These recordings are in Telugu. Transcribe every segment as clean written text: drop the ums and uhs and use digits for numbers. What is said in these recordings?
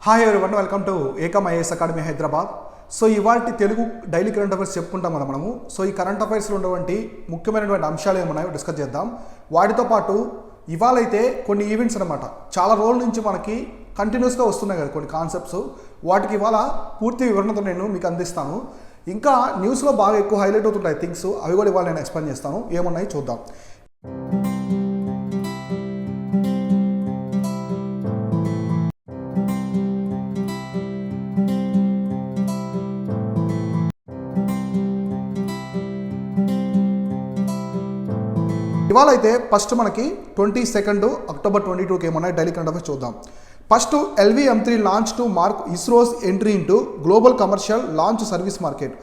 Hi everyone, welcome to Ekam IAS academy Hyderabad. So ఇవాళ తెలుగు డైలీ కరెంట్ అఫైర్స్ చెప్పుకుంటాం మనము. సో ఈ కరెంట్ అఫైర్స్లో ఉన్నటువంటి ముఖ్యమైనటువంటి అంశాలు ఏమున్నాయో డిస్కస్ చేద్దాం. వాటితో పాటు ఇవాళ అయితే కొన్ని ఈవెంట్స్ అనమాట, చాలా రోజుల నుంచి మనకి కంటిన్యూస్గా వస్తున్నాయి కదా కొన్ని కాన్సెప్ట్స్, వాటికి ఇవాళ పూర్తి వివరణతో నేను మీకు అందిస్తాను. ఇంకా న్యూస్లో బాగా ఎక్కువ హైలైట్ అవుతుంటాయి థింగ్స్, అవి కూడా ఇవాళ నేను ఎక్స్ప్లెయిన్ చేస్తాను. ఏమున్నాయి చూద్దాం. ఇవాళ అయితే ఫస్ట్ మనకి 22 అక్టోబర్ 22కి ఏమన్నాయి డైలీ కరెంట్ అఫైర్స్ చూద్దాm. First LV-M3 launch to mark ISRO's entry into global commercial launch service market.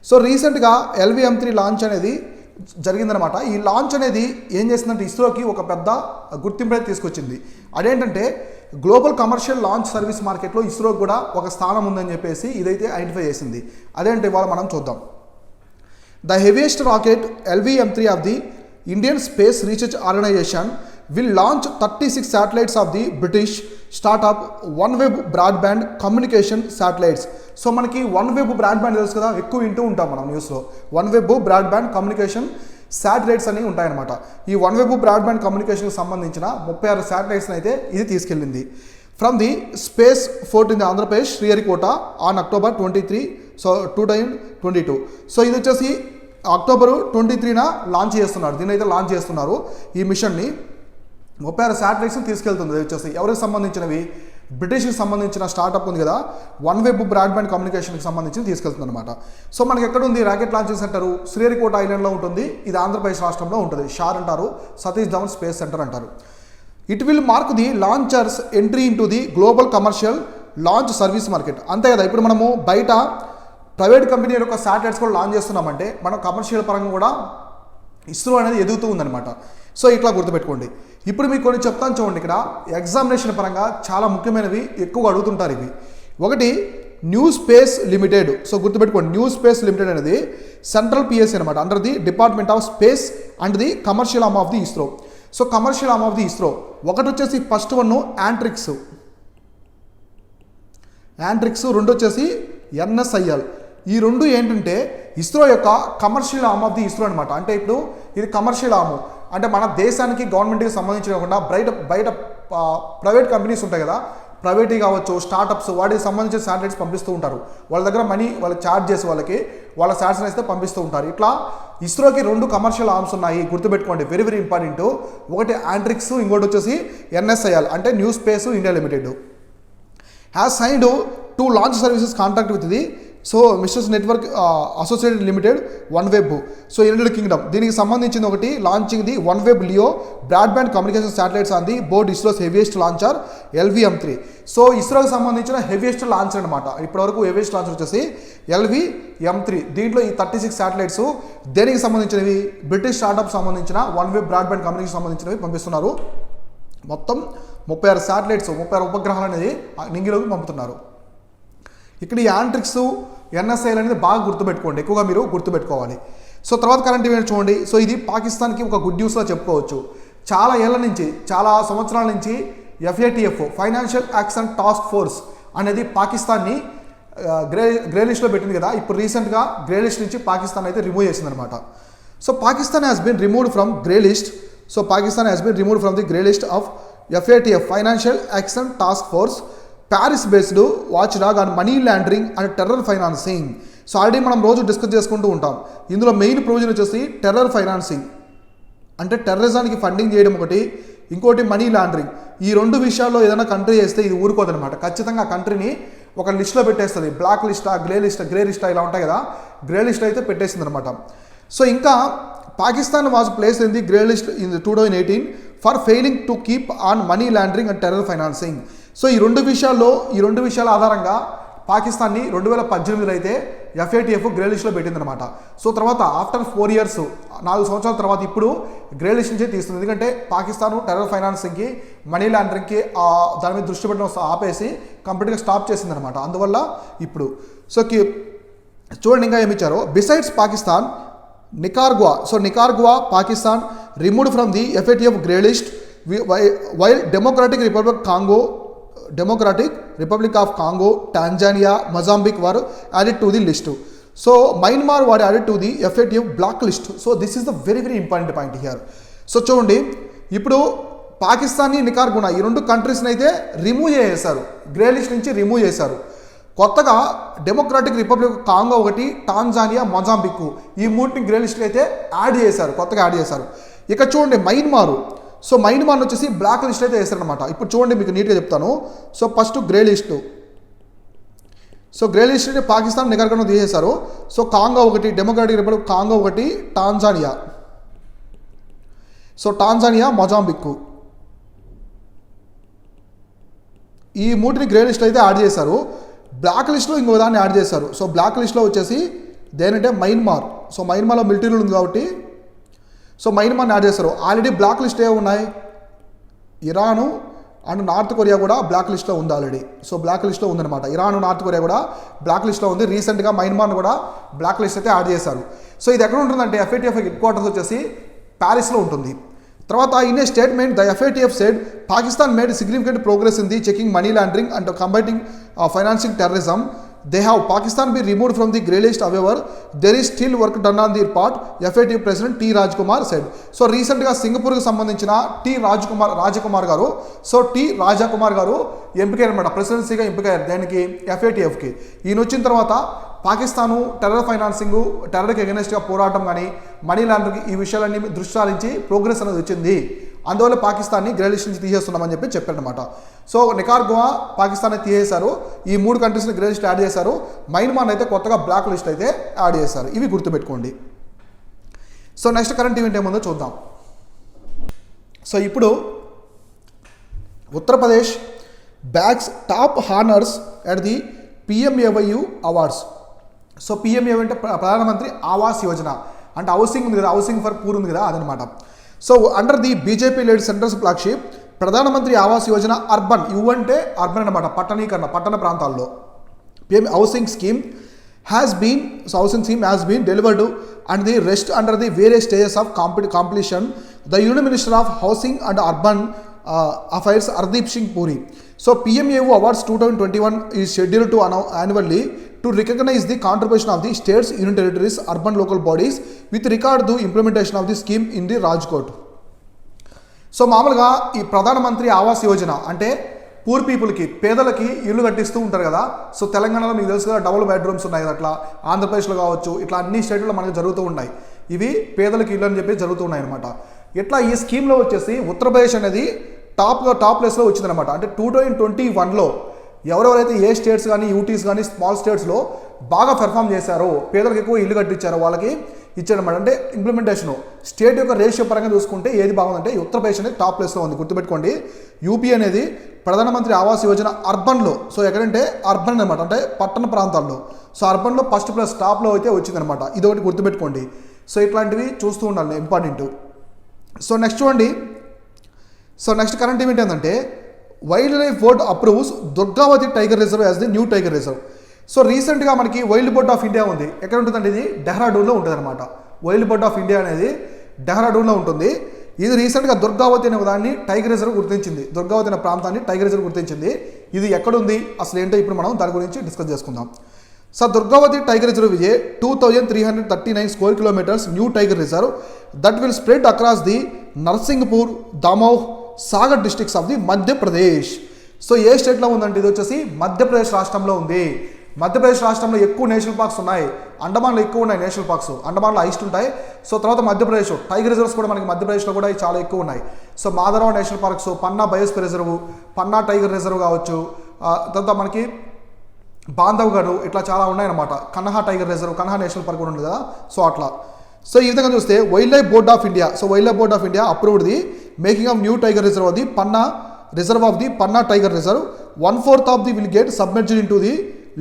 So రీసెంట్గా LV-M3 లాంచ్ అనేది జరిగిందనమాట. ఈ లాంచ్ అనేది ఏం చేసిందంటే ఇస్రోకి ఒక పెద్ద గుర్తింపు అయితే తీసుకొచ్చింది. అదేంటంటే గ్లోబల్ కమర్షియల్ లాంచ్ సర్వీస్ మార్కెట్లో ఇస్రోకి కూడా ఒక స్థానం ఉందని చెప్పేసి ఇదైతే ఐడెంటిఫై చేసింది. అదేంటే ఇవాళ మనం చూద్దాం. The heaviest rocket LV-M3 of the Indian Space Research Organization will launch 36 satellites of the British startup OneWeb broadband communication satellites. So మనకి OneWeb బ్రాడ్బ్యాండ్ తెలుసు కదా, ఎక్కువ వింటూ ఉంటాం మనం న్యూస్లో. OneWeb బ్రాడ్బ్యాండ్ కమ్యూనికేషన్ శాటిలైట్స్ అని ఉంటాయన్నమాట. ఈ OneWeb బ్రాడ్బ్యాండ్ కమ్యూనికేషన్కి సంబంధించిన 36 శాటిలైట్స్ని అయితే ఇది తీసుకెళ్ళింది. From the space fort in Andhra Pradesh Sriharikota on October 23, so 2022. So ఇది వచ్చేసి అక్టోబర్ 23న లాంచ్ చేస్తున్నారు. దీని అయితే లాంచ్ చేస్తున్నారు. ఈ మిషన్ని 36 శాటిలైట్స్ని తీసుకెళ్తుంది. వచ్చేసి ఎవరికి సంబంధించినవి? బ్రిటిష్కి సంబంధించిన స్టార్టప్ ఉంది కదా, OneWeb బ్రాడ్బ్యాండ్ కమ్యూనికేషన్కి సంబంధించి తీసుకెళ్తుంది అనమాట. సో మనకి ఎక్కడ ఉంది రాకెట్ లాంచింగ్ సెంటర్? శ్రీహరికోట ఐలాండ్లో ఉంటుంది. ఇది ఆంధ్రప్రదేశ్ రాష్ట్రంలో ఉంటుంది. షార్ అంటారు, సతీష్ ధవన్ స్పేస్ సెంటర్ అంటారు. It will mark the launchers entry in to the global commercial launch service market. అంతే కదా, ఇప్పుడు మనము బయట ప్రైవేట్ కంపెనీ యొక్క శాటిలైట్స్ కూడా లాంచ్ చేస్తున్నామంటే మనం కమర్షియల్ పరంగా కూడా ఇస్రో అనేది ఎదుగుతూ ఉందన్నమాట. సో ఇట్లా గుర్తుపెట్టుకోండి. ఇప్పుడు మీకు కొన్ని చెప్తాను చూడండి. ఇక్కడ ఎగ్జామినేషన్ పరంగా చాలా ముఖ్యమైనవి ఎక్కువగా అడుగుతుంటారు ఇవి. ఒకటి న్యూ స్పేస్ లిమిటెడ్. సో గుర్తుపెట్టుకోండి, న్యూ స్పేస్ లిమిటెడ్ అనేది సెంట్రల్ PSC అనమాట, under the department of space and the commercial arm of the ISRO. So commercial arm of the ISRO ఒకటి వచ్చేసి ఫస్ట్ వన్ యాంట్రిక్స్, రెండు వచ్చేసి NSIL. ఈ రెండు ఏంటంటే ఇస్రో యొక్క commercial arm of the ISRO అనమాట. అంటే ఇప్పుడు ఇది కమర్షియల్ ఆర్మ్ అంటే మన దేశానికి గవర్నమెంట్కి సంబంధించి కాకుండా బయట ప్రైవేట్ కంపెనీస్ ఉంటాయి కదా, ప్రైవేట్ కావచ్చు, స్టార్టప్స్, వాటికి సంబంధించిన శాటిలైట్స్ పంపిస్తూ ఉంటారు. వాళ్ళ దగ్గర మనీ వాళ్ళకి ఛార్జ్ చేసి వాళ్ళ శాటిలైట్స్ అయితే పంపిస్తూ ఉంటారు. ఇట్లా ఇస్రోకి 2 కమర్షియల్ ఆర్మ్స్ ఉన్నాయి, గుర్తుపెట్టుకోండి, వెరీ వెరీ ఇంపార్టెంట్. ఒకటి యాంట్రిక్స్, ఇంకోటి వచ్చేసి NSIL అంటే new space India limited. Has signed to launch services contract with the misters network associated limited OneWeb. So United Kingdom దీనికి సంబంధించింది ఒకటి launching the OneWeb LEO broadband communication satellites on the board ISRO's heaviest launcher LV-M3. So ఇస్రోకి సంబంధించిన హెవియెస్ట్ లాంచర్ అనమాట. ఇప్పటివరకు హెవియెస్ట్ లాంచర్ వచ్చేసి LV-M3. దీంట్లో ఈ 36 శాటిలైట్స్ దేనికి సంబంధించినవి? బ్రిటిష్ స్టార్టప్ సంబంధించిన OneWeb బ్రాడ్బ్యాండ్ కమ్యూనికేషన్ సంబంధించినవి పంపిస్తున్నారు. మొత్తం 36 శాటిలైట్స్, 36 ఉపగ్రహాలు అనేది నింగిలోకి పంపుతున్నారు. ఇక్కడ ఈ యాంట్రిక్స్, NSIL అనేది బాగా గుర్తుపెట్టుకోండి, ఎక్కువగా మీరు గుర్తుపెట్టుకోవాలి. సో తర్వాత కరెంట్ ఈవెంట్ చూడండి. సో ఇది పాకిస్తాన్కి ఒక గుడ్ న్యూస్లో చెప్పుకోవచ్చు. చాలా ఏళ్ళ నుంచి, చాలా సంవత్సరాల నుంచి FATF financial action task force అనేది పాకిస్తాన్ని గ్రే లిస్ట్లో పెట్టింది కదా. ఇప్పుడు రీసెంట్గా గ్రే లిస్ట్ నుంచి పాకిస్తాన్ అయితే రిమూవ్ చేసిందనమాట. So Pakistan has been removed from grey list. So Pakistan has been removed from the grey list of FATF financial action task force Paris based watch dog and money laundering and terror financing. So already మనం రోజు డిస్కస్ చేసుకుంటూ ఉంటాం. ఇందులో మెయిన్ ప్రొవిజన్ వచ్చేసి టెర్రర్ ఫైనాన్సింగ్ అంటే టెర్రరిజానికి ఫండింగ్ చేయడం ఒకటి, ఇంకోటి మనీ లాండరింగ్. ఈ 2 విషయాల్లో ఏదైనా కంట్రీ చేస్తే ఇది ఊరుకోదనమాట. ఖచ్చితంగా కంట్రీని ఒక లిస్ట్లో పెట్టేస్తుంది. బ్లాక్ లిస్టా, గ్రే లిస్టా ఇలా ఉంటాయి కదా, గ్రే లిస్ట్ అయితే పెట్టేసింది అనమాట. సో ఇంకా Pakistan was place in the grey list in 2018 for failing to keep on money laundering and terror financing. So ఈ రెండు విషయాల ఆధారంగా పాకిస్తాన్ని 2018లో అయితే FATF గ్రే లిస్ట్లో పెట్టిందనమాట. సో తర్వాత ఆఫ్టర్ 4 years, 4 సంవత్సరాల తర్వాత ఇప్పుడు గ్రే లిస్ట్ నుంచే తీస్తుంది. ఎందుకంటే పాకిస్తాన్ టెర్రర్ ఫైనాన్సింగ్కి, మనీ లాండరింగ్కి దాని మీద దృష్టి పెట్టడం ఆపేసి కంప్లీట్గా స్టాప్ చేసిందనమాట. అందువల్ల ఇప్పుడు సో చూడండి ఇంకా ఏమి ఇచ్చారో. Besides Pakistan, Nicaragua Pakistan removed from the FATF grey list, while democratic republic Congo democratic republic of Congo, Tanzania, Mozambique were added to the list. So Myanmar వారు added to the FATF black list. So this is the very important point here. So చూడండి, ఇప్పుడు పాకిస్తాన్ని, నికార్గునా ఈ రెండు కంట్రీస్ని అయితే రిమూవ్ చేసేశారు, గ్రే లిస్ట్ నుంచి రిమూవ్ చేశారు. కొత్తగా డెమోక్రాటిక్ రిపబ్లిక్ కాంగో ఒకటి, టాంజానియా, మొజాంబిక్ ఈ మూటిని గ్రే లిస్ట్కి అయితే యాడ్ చేశారు, కొత్తగా యాడ్ చేశారు. ఇక చూడండి మయన్మారు. సో మయన్మార్ని వచ్చేసి బ్లాక్ లిస్ట్ అయితే వేశారనమాట. ఇప్పుడు చూడండి మీకు నీట్గా చెప్తాను. So first grey list. So grey list అంటే పాకిస్తాన్, నికార్గునా తీసేశారు. సో కాంగో ఒకటి, డెమోక్రాటిక్ రిపబ్లిక్ కాంగో ఒకటి, టాంజానియా, సో టాంజానియా, మొజాంబిక్ ఈ మూటిని గ్రే లిస్ట్లో అయితే యాడ్ చేశారు. బ్లాక్ లిస్ట్లో ఇంకో దాన్ని యాడ్ చేశారు. సో బ్లాక్ లిస్ట్లో వచ్చేసి దేనంటే మయన్మార్. సో మయన్మార్లో మిలిటరీ రూల్ ఉంది కాబట్టి సో మయన్మార్ని యాడ్ చేశారు. ఆల్రెడీ బ్లాక్ లిస్ట్ ఏ ఉన్నాయి, ఇరాను అండ్ నార్త్ కొరియా కూడా బ్లాక్ లిస్ట్లో ఉంది ఆల్రెడీ. సో బ్లాక్ లిస్ట్లో ఉందన్నమాట. ఇరాన్, నార్త్ కొరియా కూడా బ్లాక్ లిస్ట్లో ఉంది. రీసెంట్గా మయన్మార్ని కూడా బ్లాక్ లిస్ట్ అయితే యాడ్ చేశారు. సో ఇది ఎక్కడ ఉంటుందంటే FATF హెడ్ క్వార్టర్స్ వచ్చేసి ప్యారిస్లో ఉంటుంది. తర్వాత in a statement the FATF said Pakistan made significant progress in the checking money laundering and combating financing terrorism. They have Pakistan be removed from the grey list. However there is still work done on the part, FATF president T Rajkumar said. So రీసెంట్గా సింగపూర్కి సంబంధించిన రాజకుమార్ గారు, సో టీ రాజకుమార్ గారు ఎంపికయ్యారనమాట, ప్రెసిడెన్సీగా ఎంపికయ్యారు. దానికి FATFకి ఈయన వచ్చిన తర్వాత పాకిస్తాను టెర్రర్ ఫైనాన్సింగ్, టెర్రర్కి ఎగనెస్ట్గా పోరాటం కానీ, మనీ లాండరింగ్ ఈ విషయాలన్నీ దృష్టి సారించి ప్రోగ్రెస్ అనేది వచ్చింది. అందువల్ల పాకిస్తాన్ని గ్రే లిస్ట్ నుంచి తీసేస్తున్నామని చెప్పి చెప్పారనమాట. సో నికార్గునా, పాకిస్తాన్ అయితే తీసేశారు. ఈ మూడు కంట్రీస్ని గ్రే లిస్ట్ యాడ్ చేశారు. మయన్మార్ అయితే కొత్తగా బ్లాక్ లిస్ట్ అయితే యాడ్ చేశారు. ఇవి గుర్తుపెట్టుకోండి. సో నెక్స్ట్ కరెంట్ ఈవెంట్ ఏముందో చూద్దాం. సో ఇప్పుడు Uttar Pradesh bags top honours at the PMAYU awards. So PMAY అంటే ప్రధానమంత్రి ఆవాస్ యోజన, అంటే హౌసింగ్ ఉంది కదా, హౌసింగ్ ఫర్ పూర్ ఉంది కదా, అదనమాట. So under the BJP led central flagship Pradhan Mantri Awas Yojana urban, U అంటే అర్బన్ అనమాట, పట్టణీకరణ, పట్టణ ప్రాంతాల్లో housing scheme has been delivered and the rest under the various stages of completion. The union minister of housing and urban affairs Hardeep Singh Puri. So PMAYU Awards 2021 is scheduled to annually to recognize the contribution of the states, union territories, urban local bodies with regard to implementation of the scheme in the Rajkot. So మామూలుగా ఈ ప్రధానమంత్రి ఆవాస్ యోజన అంటే పూర్ పీపుల్కి, పేదలకి ఇల్లు కట్టిస్తూ ఉంటారు కదా. సో తెలంగాణలో మీకు తెలుసు కదా, డబుల్ బెడ్రూమ్స్ ఉన్నాయి, అట్లా ఆంధ్రప్రదేశ్లో కావచ్చు, ఇట్లా అన్ని స్టేట్లో మనకు జరుగుతూ ఉన్నాయి. ఇవి పేదలకి ఇల్లు అని చెప్పి జరుగుతూ ఉన్నాయి అనమాట. ఇట్లా ఈ స్కీమ్లో వచ్చేసి ఉత్తరప్రదేశ్ అనేది టాప్ ప్లేస్లో వచ్చిందనమాట. అంటే 2021లో ఎవరెవరైతే ఏ స్టేట్స్ కానీ, యూటీస్ కానీ, స్మాల్ స్టేట్స్లో బాగా పెర్ఫామ్ చేశారో, పేదలకు ఎక్కువ ఇల్లు కట్టించారో వాళ్ళకి ఇచ్చారనమాట. అంటే ఇంప్లిమెంటేషన్ స్టేట్ యొక్క రేషియో పరంగా చూసుకుంటే ఏది బాగుందంటే ఉత్తరప్రదేశ్ అనేది టాప్ ప్లేస్లో ఉంది. గుర్తుపెట్టుకోండి, యూపీ అనేది ప్రధానమంత్రి ఆవాస్ యోజన అర్బన్లో, సో ఎక్కడంటే అర్బన్ అనమాట, అంటే పట్టణ ప్రాంతాల్లో. సో అర్బన్లో ఫస్ట్ ప్లేస్ టాప్లో అయితే వచ్చిందనమాట. ఇది ఒకటి గుర్తుపెట్టుకోండి. సో ఇట్లాంటివి చూస్తూ ఉండాలి, ఇంపార్టెంట్. సో నెక్స్ట్ చూడండి. సో నెక్స్ట్ కరెంట్ ఈవెంట్ ఏంటంటే wild life board approves Durgavati tiger reserve as the new tiger reserve. So రీసెంట్గా మనకి వైల్డ్ బోర్డ్ ఆఫ్ ఇండియా ఉంది. ఎక్కడ ఉంటుందండి? ఇది డెహ్రాడూన్లో ఉంటుంది అనమాట. వైల్డ్ బోర్డ్ ఆఫ్ ఇండియా అనేది డెహ్రాడూన్లో ఉంటుంది. ఇది రీసెంట్గా దుర్గావతి అనే దాన్ని టైగర్ రిజర్వ్ గుర్తించింది. దుర్గావతి అనే ప్రాంతాన్ని టైగర్ రిజర్వ్ గుర్తించింది. ఇది ఎక్కడుంది, అసలు ఏంటో ఇప్పుడు మనం దాని గురించి డిస్కస్ చేసుకుందాం. So Durgavati tiger reserve is a 2339 square kilometers new tiger reserve that will spread across the Narsinghpur, Damoh, Sagar districts of the Madhya Pradesh. So ఏ స్టేట్లో ఉందంటే ఇది వచ్చేసి మధ్యప్రదేశ్ రాష్ట్రంలో ఉంది. మధ్యప్రదేశ్ రాష్ట్రంలో ఎక్కువ నేషనల్ పార్క్స్ ఉన్నాయి. అండమాన్లో ఎక్కువ ఉన్నాయి నేషనల్ పార్క్స్, అండమాన్లో హైస్ట్ ఉంటాయి. సో తర్వాత మధ్యప్రదేశ్ టైగర్ రిజర్వ్స్ కూడా మనకి మధ్యప్రదేశ్లో కూడా చాలా ఎక్కువ ఉన్నాయి. సో మాధవరావు నేషనల్ పార్క్స్, పన్నా బయోస్ఫియర్ రిజర్వ్, పన్నా టైగర్ రిజర్వ్ కావచ్చు, తర్వాత మనకి బాంధవ్గఢ్, ఇట్లా చాలా ఉన్నాయన్నమాట. Kanha tiger reserve, Kanha national park కూడా ఉంది కదా. సో అట్లా సో ఈ విధంగా చూస్తే wild life board of India, so wild life board of India approved the making of new tiger reserve of the Panna reserve of the Panna tiger reserve. 1/4 of the will get submerged in to the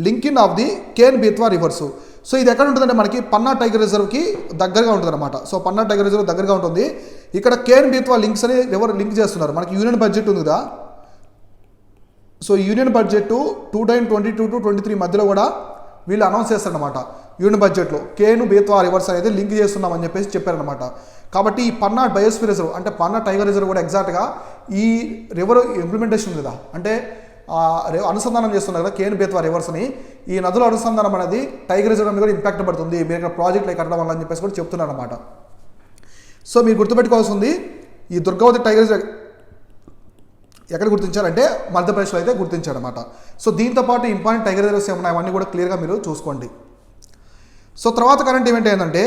linking of the Ken Betwa rivers. So ఇది ఎక్కడ ఉంటుందంటే మనకి పన్నా టైగర్ రిజర్వ్కి దగ్గరగా ఉంటుంది అనమాట. సో పన్నా టైగర్ రిజర్వ్ దగ్గరగా ఉంటుంది. ఇక్కడ కేన్ బేత్వా లింక్స్ అని ఎవరు లింక్ చేస్తున్నారు, మనకి యూనియన్ బడ్జెట్ ఉంది కదా. సో యూనియన్ బడ్జెట్ 2022 to 23 మధ్యలో కూడా వీళ్ళు అనౌన్స్ చేస్తారనమాట. యూనియన్ బడ్జెట్లో కేను బేత్వా రివర్స్ అనేది లింక్ చేస్తున్నామని చెప్పేసి చెప్పారనమాట. కాబట్టి ఈ పన్నా బయోస్ఫియర్ రిజర్వ్ అంటే పన్నా టైగర్ రిజర్వ్ కూడా ఎగ్జాక్ట్గా ఈ రివర్ ఇంప్లిమెంటేషన్ ఉంది కదా, అంటే అనుసంధానం చేస్తున్నారు కదా కేన్ బేత్వా రివర్స్ని, ఈ నదుల అనుసంధానం అనేది టైగర్ రిజర్వ్ మీద కూడా ఇంపాక్ట్ పడుతుంది మీరు ఇక్కడ ప్రాజెక్టులు కట్టడం వల్ల అని చెప్పేసి కూడా చెప్తున్నారు అనమాట. సో మీరు గుర్తుపెట్టుకోవాల్సి ఉంది, ఈ దుర్గావతి టైగర్ రిజర్వ్ ఎక్కడ గుర్తించారంటే మధ్యప్రదేశ్లో అయితే గుర్తించారన్నమాట. సో దీంతో పాటు ఇంపార్టెంట్ టైగర్ రిజర్వ్స్ ఏమన్నాయి అవన్నీ కూడా క్లియర్గా మీరు చూసుకోండి. సో తర్వాత కరెంట్ ఈవెంట్ ఏంటంటే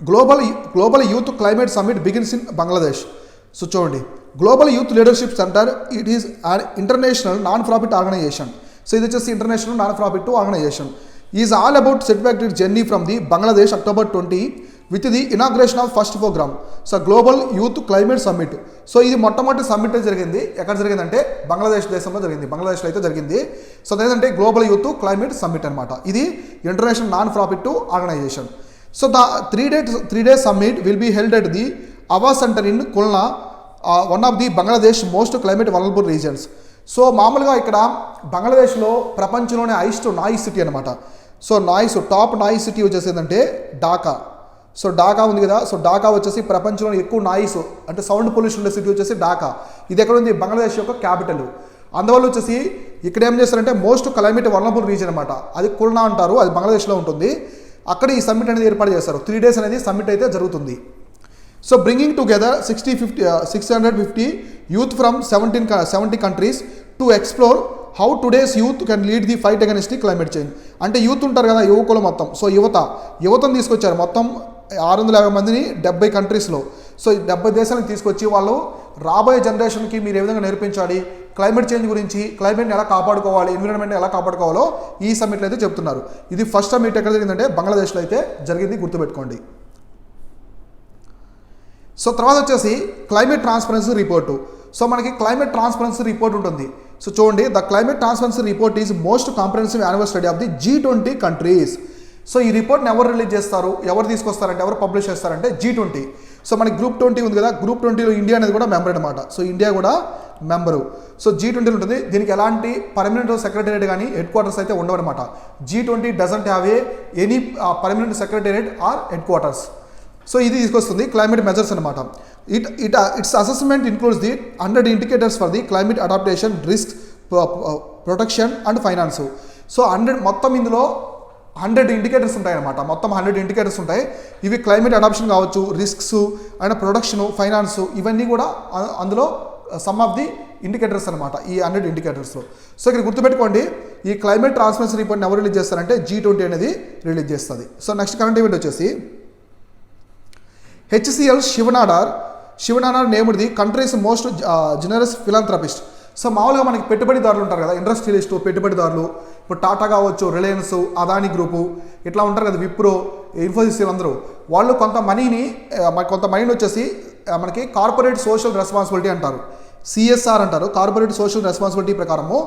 global youth climate summit begins in Bangladesh. So చూడండి, global youth leadership centre it is an international non profit organisation. So ఇది వచ్చేసి international non profit organisation is all about settle journey from the Bangladesh October 20 with the inauguration of first programme. So global youth climate summit. So ఇది మొట్టమొదటి సమ్మిట్ జరిగింది ఎక్కడ జరిగిందంటే బంగ్లాదేశ్ దేశంలో జరిగింది, బంగ్లాదేశ్లో అయితే జరిగింది. సో అదేంటంటే గ్లోబల్ యూత్ క్లైమేట్ సమ్మిట్ అనమాట. ఇది international non profit organisation. So the 3 days summit will be held at the Ava Center in Khulna, one of the Bangladesh most climate vulnerable regions. So మామూలుగా ఇక్కడ బంగ్లాదేశ్లో ప్రపంచంలోనే హైయెస్ట్ నాయిస్ సిటీ అనమాట. సో టాప్ నాయిస్ సిటీ వచ్చేసి ఏంటంటే ఢాకా. సో ఢాకా ఉంది కదా, సో ఢాకా వచ్చేసి ప్రపంచంలో ఎక్కువ నాయిస్ అంటే సౌండ్ పొల్యూషన్ ఉండే సిటీ వచ్చేసి ఢాకా. ఇది ఎక్కడ ఉంది? బంగ్లాదేశ్ యొక్క క్యాపిటల్. అందువల్ల వచ్చేసి ఇక్కడ ఏం చేస్తారంటే మోస్ట్ క్లైమేట్ వల్నరబుల్ రీజన్ అనమాట, అది కుల్నా అంటారు, అది బంగ్లాదేశ్లో ఉంటుంది. అక్కడ ఈ సమ్మిట్ అనేది ఏర్పాటు చేస్తారు. 3 days అనేది సమ్మిట్ అయితే జరుగుతుంది. So bringing together 650 youth from 70 countries to explore how today's youth can lead the fight against the climate change. అంటే యూత్ ఉంటారు కదా, యువకులు మొత్తం. సో యువతను తీసుకొచ్చారు మొత్తం 650 మందిని 70 కంట్రీస్లో. సో 70 దేశాలకు తీసుకొచ్చి వాళ్ళు రాబోయే జనరేషన్కి మీరు ఏ విధంగా నేర్పించాలి, క్లైమేట్ చేంజ్ గురించి, క్లైమేట్ని ఎలా కాపాడుకోవాలి, ఎన్విరాన్మెంట్ని ఎలా కాపాడుకోవాలో ఈ సమ్మిట్లో అయితే చెప్తున్నారు. ఇది ఫస్ట్ సమ్మిట్ ఎక్కడ జరిగిందంటే బంగ్లాదేశ్లో అయితే జరిగింది, గుర్తుపెట్టుకోండి. సో తర్వాత వచ్చేసి క్లైమేట్ ట్రాన్స్పరెన్సీ రిపోర్టు. సో మనకి క్లైమేట్ ట్రాన్స్పరెన్సీ రిపోర్ట్ ఉంటుంది. సో చూడండి, the climate transparency report is most comprehensive annual study of the G20 countries. So ఈ రిపోర్ట్ని ఎవరు రిలీజ్ చేస్తారు, ఎవరు తీసుకొస్తారంటే, ఎవరు పబ్లిష్ చేస్తారంటే G20. సో మనకి గ్రూప్ 20 ఉంది కదా, గ్రూప్ 20లో ఇండియా అనేది కూడా మెంబర్ అనమాట. సో ఇండియా కూడా మెంబరు. సో G20 ఉంటుంది. దీనికి ఎలాంటి పర్మనెంట్ సెక్రటేరియట్ కానీ హెడ్ క్వార్టర్స్ అయితే ఉండవు అనమాట. G20 doesn't have any permanent secretariat or headquarters. So ఇది తీసుకొస్తుంది క్లైమేట్ మెజర్స్ అనమాట. Its assessment includes the 100 indicators for the climate adaptation, risk protection and finance. So 100 మొత్తం ఇందులో 100 ఇండికేటర్స్ ఉంటాయన్నమాట. మొత్తం 100 ఇండికేటర్స్ ఉంటాయి. ఇవి క్లైమేట్ అడాప్షన్ కావచ్చు, రిస్క్స్ అండ్ ప్రొడక్షను, ఫైనాన్స్, ఇవన్నీ కూడా అందులో సమ్ ఆఫ్ ది ఇండికేటర్స్ అనమాట, ఈ 100 ఇండికేటర్స్లో. సో ఇక్కడ గుర్తుపెట్టుకోండి, ఈ క్లైమేట్ ట్రాన్స్పరెన్సీ రిపోర్ట్ని ఎవరు రిలీజ్ చేస్తారంటే G20 అనేది రిలీజ్ చేస్తుంది. సో నెక్స్ట్ కరెంట్ ఈవెంట్ వచ్చేసి HCL Shiv Nadar named the countries most generous philanthropist. So మామూలుగా మనకి పెట్టుబడిదారులు ఉంటారు కదా, ఇండస్ట్రియలిస్టు పెట్టుబడిదారులు, ఇప్పుడు టాటా కావచ్చు, రిలయన్స్, అదానీ గ్రూపు, ఇట్లా ఉంటారు కదా, విప్రో, ఇన్ఫోసిస్, అందరూ వాళ్ళు కొంత మనీని వచ్చేసి మనకి కార్పొరేట్ సోషల్ రెస్పాన్సిబిలిటీ అంటారు, CSR అంటారు. కార్పొరేట్ సోషల్ రెస్పాన్సిబిలిటీ ప్రకారము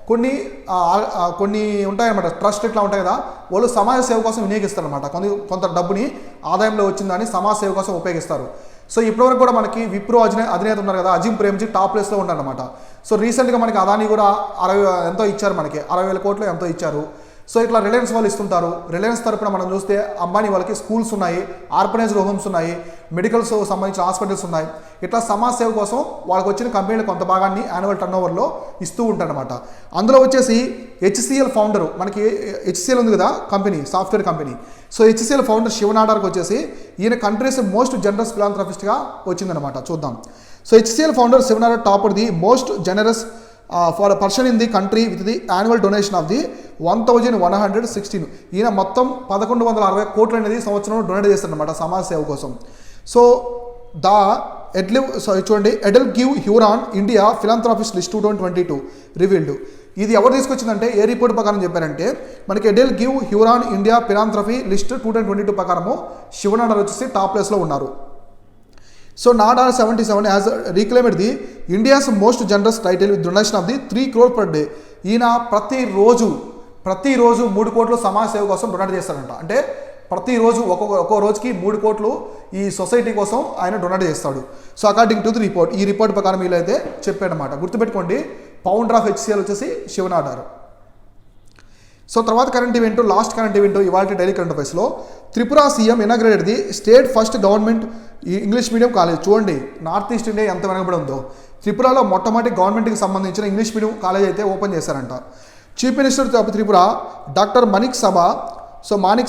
కొన్ని ఉంటాయన్నమాట, ట్రస్ట్ ఇట్లా ఉంటాయి కదా, వాళ్ళు సమాజ సేవ కోసం వినియోగిస్తారు అనమాట. కొంత డబ్బుని ఆదాయంలో వచ్చిందని సమాజ సేవ కోసం ఉపయోగిస్తారు. సో ఇప్పటివరకు కూడా మనకి విప్రో అధినేత ఉన్నారు కదా, అజిమ్ ప్రేమ్జీ టాప్ ప్లేస్లో ఉంటారనమాట. సో రీసెంట్గా మనకి అదానీ కూడా 60,000 కోట్లు ఎంతో ఇచ్చారు. సో ఇట్లా రిలయన్స్ వాళ్ళు ఇస్తుంటారు. రిలయన్స్ తరపున మనం చూస్తే అంబానీ వాళ్ళకి స్కూల్స్ ఉన్నాయి, ఆర్ఫనైజ్డ్ హోమ్స్ ఉన్నాయి, మెడికల్స్ సంబంధించిన హాస్పిటల్స్ ఉన్నాయి. ఇట్లా సమాజ సేవ కోసం వాళ్ళకి వచ్చిన కంపెనీలు కొంత భాగాన్ని యాన్యువల్ టర్నోవర్లో ఇస్తూ ఉంటారనమాట. అందులో వచ్చేసి HCL ఫౌండరు, మనకి HCL ఉంది కదా company, software company. So HCL founder శివనాడార్కి వచ్చేసి ఈయన కంట్రీస్ మోస్ట్ జనరస్ ఫిలాంథ్రపిస్ట్గా వచ్చిందనమాట. చూద్దాం. So HCL founder Shiv Nadar topper the most generous for a person in the country with the annual donation of the 1116. ఈయన మొత్తం 1160 కోట్లు అనేది సంవత్సరంలో డొనేట్ చేస్తారనమాట సమాజ సేవ కోసం. సో చూడండి, EdelGive Hurun India philanthropist list 2022 revealed. ఇది ఎవరు తీసుకొచ్చిందంటే ఏ రిపోర్ట్ ప్రకారం చెప్పారంటే మనకి EdelGive Hurun India philanthropy list 2022 ప్రకారము శివనాడార్ వచ్చేసి టాప్ ప్లేస్లో ఉన్నారు. So Nadar 77 has reclaimed the India's most generous title with donation of the 3 crore per day. ఈయన ప్రతిరోజు 3 కోట్లు సమాజ సేవ కోసం డొనేట్ చేస్తారంట. అంటే ప్రతిరోజు ఒక్కో రోజుకి 3 కోట్లు ఈ సొసైటీ కోసం ఆయన డొనేట్ చేస్తాడు. So according to the report, ఈ రిపోర్ట్ ప్రకారం వీళ్ళైతే చెప్పాడనమాట. గుర్తుపెట్టుకోండి, ఫౌండర్ ఆఫ్ HCL వచ్చేసి శివనాడార్. సో తర్వాత లాస్ట్ కరెంట్ ఈవెంట్ ఇవాళ డైలీ కరెంట్ అఫైర్స్లో Tripura CM inaugurated the state first government English medium college. చూడండి నార్త్ ఈస్ట్ ఇండియా ఎంత వెనకబడి ఉందో. త్రిపురలో మొట్టమొదటి గవర్నమెంట్కి సంబంధించిన ఇంగ్లీష్ మీడియం కాలేజ్ అయితే ఓపెన్ చేశారంట. Chief minister of Tripura doctor Manik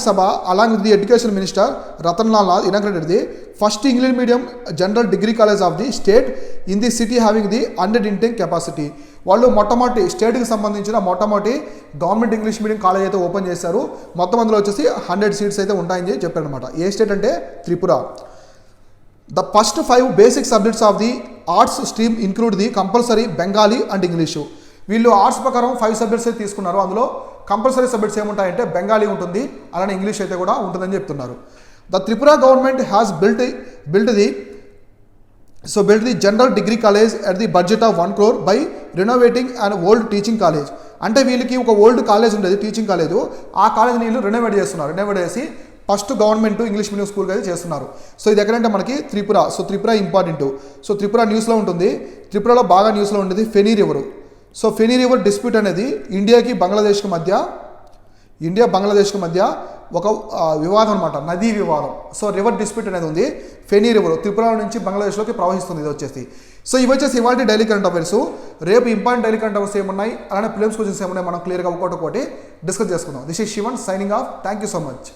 Saha along with the education minister Ratan Lal Nath inaugurated the first English medium general degree college of the state in the city having the 100 intake capacity. వాళ్ళు మొట్టమొదటి స్టేట్కి సంబంధించిన మొట్టమొదటి గవర్నమెంట్ ఇంగ్లీష్ మీడియం కాలేజ్ అయితే ఓపెన్ చేశారు. మొత్తం అందులో వచ్చేసి 100 సీట్స్ అయితే ఉంటాయని చెప్పారనమాట. ఏ స్టేట్ అంటే Tripura. The first 5 basic subjects of the arts stream include the compulsory Bengali and English. వీళ్ళు ఆర్ట్స్ ప్రకారం 5 సబ్జెక్ట్స్ అయితే తీసుకున్నారు. అందులో కంపల్సరీ సబ్జెక్ట్స్ ఏముంటాయంటే బెంగాలీ ఉంటుంది, అలానే ఇంగ్లీష్ అయితే కూడా ఉంటుందని చెప్తున్నారు. The Tripura government has built the general degree college at the budget of 1 crore by renovating and old teaching college. అంటే వీళ్ళకి ఒక ఓల్డ్ కాలేజ్ ఉండేది, టీచింగ్ కాలేజ్. ఆ కాలేజ్ వీళ్ళు రెనోవేట్ చేసి ఫస్ట్ గవర్నమెంట్ ఇంగ్లీష్ మీడియం స్కూల్కి అయితే చేస్తున్నారు. సో ఇది ఎక్కడంటే మనకి Tripura. So Tripura important. So Tripura న్యూస్లో ఉంటుంది. త్రిపురలో బాగా న్యూస్లో ఉండేది ఫెనీ రివర్. సో ఫెనీ రివర్ డిస్ప్యూట్ అనేది ఇండియా బంగ్లాదేశ్కి మధ్య ఒక వివాదం అనమాట, నదీ వివాదం. సో రివర్ డిస్ప్యూట్ అనేది ఉంది. ఫెనీ రివర్ త్రిపుర నుంచి బంగ్లాదేశ్లోకి ప్రవహిస్తుంది. ఇది వచ్చేసి ఇవి వచ్చేసి ఇవాళ డైలీ కరెంట్ అఫైర్స్. రేపు ఇంపార్టెంట్ డైలీ కరెంట్ అఫైర్స్ ఏమున్నాయి, అలానే ప్రిలిమ్స్ క్వశ్చన్స్ ఏమున్నాయి మనం క్లియర్గా ఒక్కొక్కటి డిస్కస్ చేసుకుందాం. This is Shivan signing off. Thank you so much.